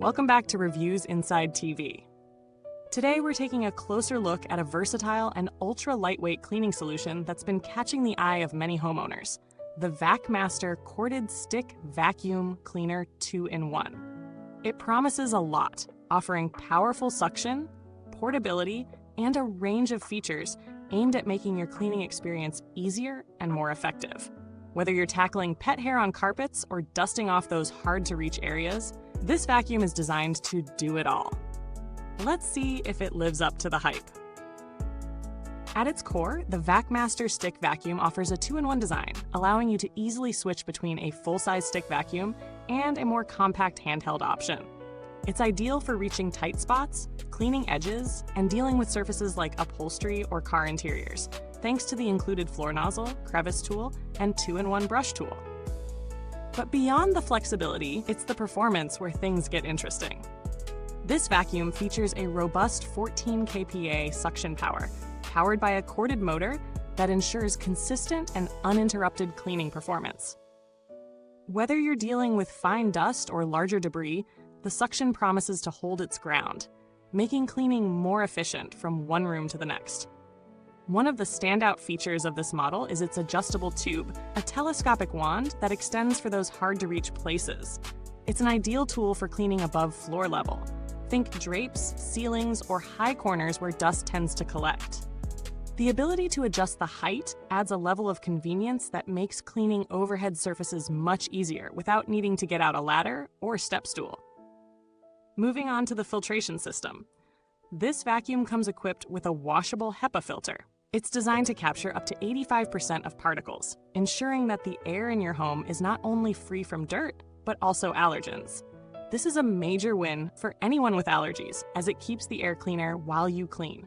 Welcome back to Reviewsinsidetv. Today we're taking a closer look at a versatile and ultra-lightweight cleaning solution that's been catching the eye of many homeowners, the Vacmaster Corded Stick Vacuum Cleaner 2-in-1. It promises a lot, offering powerful suction, portability, and a range of features aimed at making your cleaning experience easier and more effective. Whether you're tackling pet hair on carpets or dusting off those hard-to-reach areas, this vacuum is designed to do it all. Let's see if it lives up to the hype. At its core, the Vacmaster Stick Vacuum offers a 2-in-1 design, allowing you to easily switch between a full-size stick vacuum and a more compact handheld option. It's ideal for reaching tight spots, cleaning edges, and dealing with surfaces like upholstery or car interiors, thanks to the included floor nozzle, crevice tool, and 2-in-1 brush tool. But beyond the flexibility, it's the performance where things get interesting. This vacuum features a robust 14 kPa suction power, powered by a corded motor that ensures consistent and uninterrupted cleaning performance. Whether you're dealing with fine dust or larger debris, the suction promises to hold its ground, making cleaning more efficient from one room to the next. One of the standout features of this model is its adjustable tube, a telescopic wand that extends for those hard-to-reach places. It's an ideal tool for cleaning above floor level. Think drapes, ceilings, or high corners where dust tends to collect. The ability to adjust the height adds a level of convenience that makes cleaning overhead surfaces much easier without needing to get out a ladder or step stool. Moving on to the filtration system. This vacuum comes equipped with a washable HEPA filter. It's designed to capture up to 85% of particles, ensuring that the air in your home is not only free from dirt, but also allergens. This is a major win for anyone with allergies, as it keeps the air cleaner while you clean.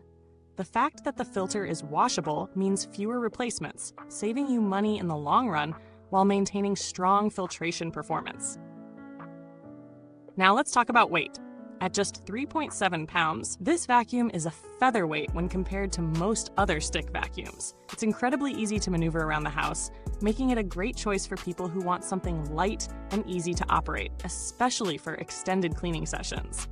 The fact that the filter is washable means fewer replacements, saving you money in the long run while maintaining strong filtration performance. Now let's talk about weight. At just 3.7 pounds, this vacuum is a featherweight when compared to most other stick vacuums. It's incredibly easy to maneuver around the house, making it a great choice for people who want something light and easy to operate, especially for extended cleaning sessions.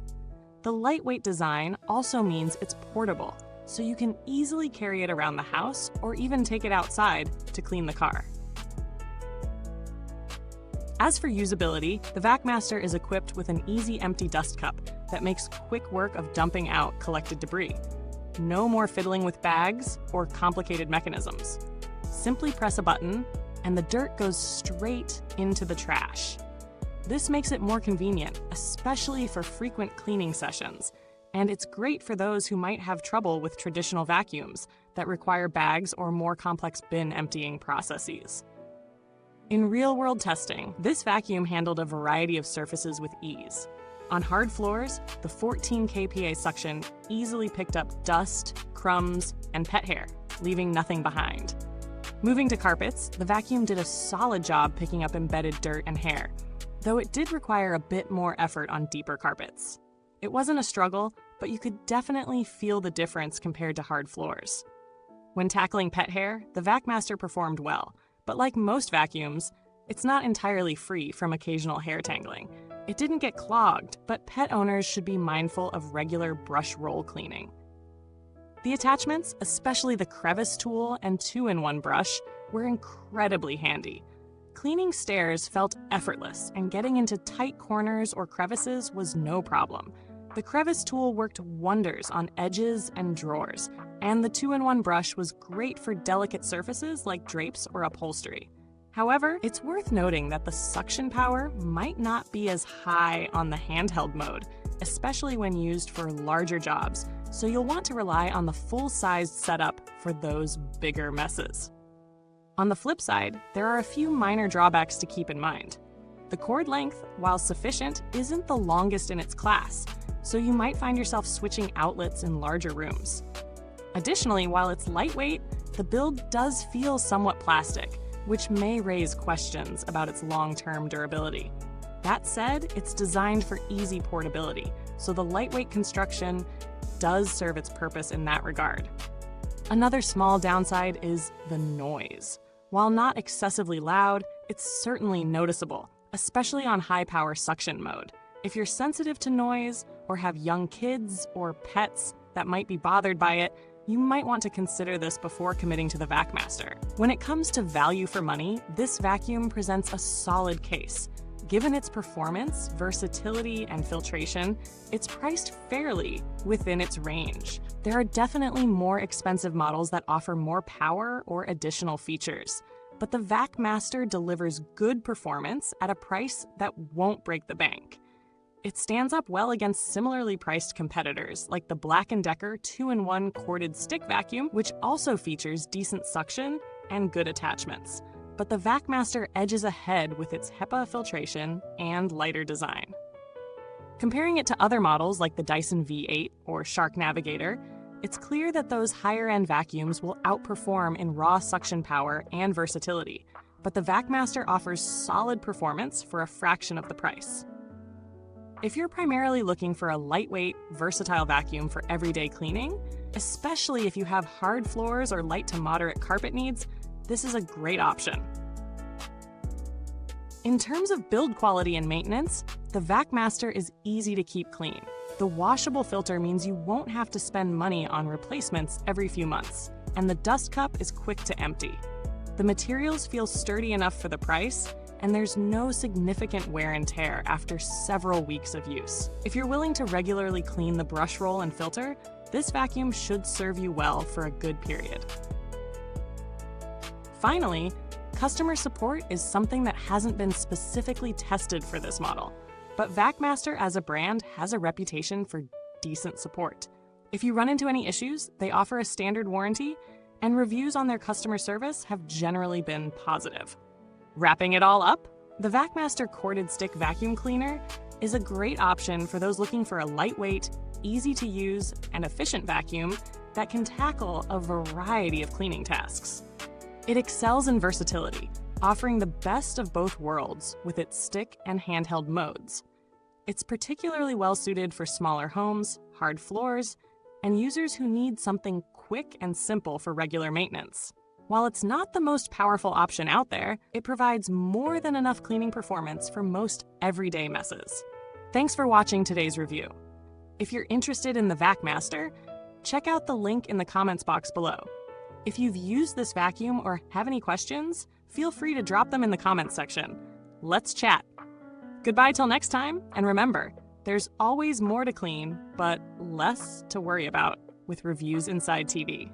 The lightweight design also means it's portable, so you can easily carry it around the house or even take it outside to clean the car. As for usability, the Vacmaster is equipped with an easy empty dust cup that makes quick work of dumping out collected debris. No more fiddling with bags or complicated mechanisms. Simply press a button, and the dirt goes straight into the trash. This makes it more convenient, especially for frequent cleaning sessions, and it's great for those who might have trouble with traditional vacuums that require bags or more complex bin emptying processes. In real-world testing, this vacuum handled a variety of surfaces with ease. On hard floors, the 14 kPa suction easily picked up dust, crumbs, and pet hair, leaving nothing behind. Moving to carpets, the vacuum did a solid job picking up embedded dirt and hair, though it did require a bit more effort on deeper carpets. It wasn't a struggle, but you could definitely feel the difference compared to hard floors. When tackling pet hair, the Vacmaster performed well, but like most vacuums, it's not entirely free from occasional hair tangling. It didn't get clogged, but pet owners should be mindful of regular brush roll cleaning. The attachments, especially the crevice tool and 2-in-1 brush, were incredibly handy. Cleaning stairs felt effortless, and getting into tight corners or crevices was no problem. The crevice tool worked wonders on edges and drawers, and the 2-in-1 brush was great for delicate surfaces like drapes or upholstery. However, it's worth noting that the suction power might not be as high on the handheld mode, especially when used for larger jobs, so you'll want to rely on the full-sized setup for those bigger messes. On the flip side, there are a few minor drawbacks to keep in mind. The cord length, while sufficient, isn't the longest in its class, so you might find yourself switching outlets in larger rooms. Additionally, while it's lightweight, the build does feel somewhat plastic, which may raise questions about its long-term durability. That said, it's designed for easy portability, so the lightweight construction does serve its purpose in that regard. Another small downside is the noise. While not excessively loud, it's certainly noticeable, especially on high-power suction mode. If you're sensitive to noise or have young kids or pets that might be bothered by it, you might want to consider this before committing to the Vacmaster. When it comes to value for money, this vacuum presents a solid case. Given its performance, versatility, and filtration, it's priced fairly within its range. There are definitely more expensive models that offer more power or additional features, but the Vacmaster delivers good performance at a price that won't break the bank. It stands up well against similarly priced competitors like the Black & Decker 2-in-1 corded stick vacuum, which also features decent suction and good attachments. But the Vacmaster edges ahead with its HEPA filtration and lighter design. Comparing it to other models like the Dyson V8 or Shark Navigator, it's clear that those higher-end vacuums will outperform in raw suction power and versatility, but the Vacmaster offers solid performance for a fraction of the price. If you're primarily looking for a lightweight, versatile vacuum for everyday cleaning, especially if you have hard floors or light to moderate carpet needs, this is a great option. In terms of build quality and maintenance, the Vacmaster is easy to keep clean. The washable filter means you won't have to spend money on replacements every few months, and the dust cup is quick to empty. The materials feel sturdy enough for the price, and there's no significant wear and tear after several weeks of use. If you're willing to regularly clean the brush roll and filter, this vacuum should serve you well for a good period. Finally, customer support is something that hasn't been specifically tested for this model, but Vacmaster as a brand has a reputation for decent support. If you run into any issues, they offer a standard warranty, and reviews on their customer service have generally been positive. Wrapping it all up, the Vacmaster corded stick vacuum cleaner is a great option for those looking for a lightweight, easy-to-use, and efficient vacuum that can tackle a variety of cleaning tasks. It excels in versatility, offering the best of both worlds with its stick and handheld modes. It's particularly well-suited for smaller homes, hard floors, and users who need something quick and simple for regular maintenance. While it's not the most powerful option out there, it provides more than enough cleaning performance for most everyday messes. Thanks for watching today's review. If you're interested in the Vacmaster, check out the link in the comments box below. If you've used this vacuum or have any questions, feel free to drop them in the comments section. Let's chat. Goodbye till next time, and remember, there's always more to clean, but less to worry about with Reviews Inside TV.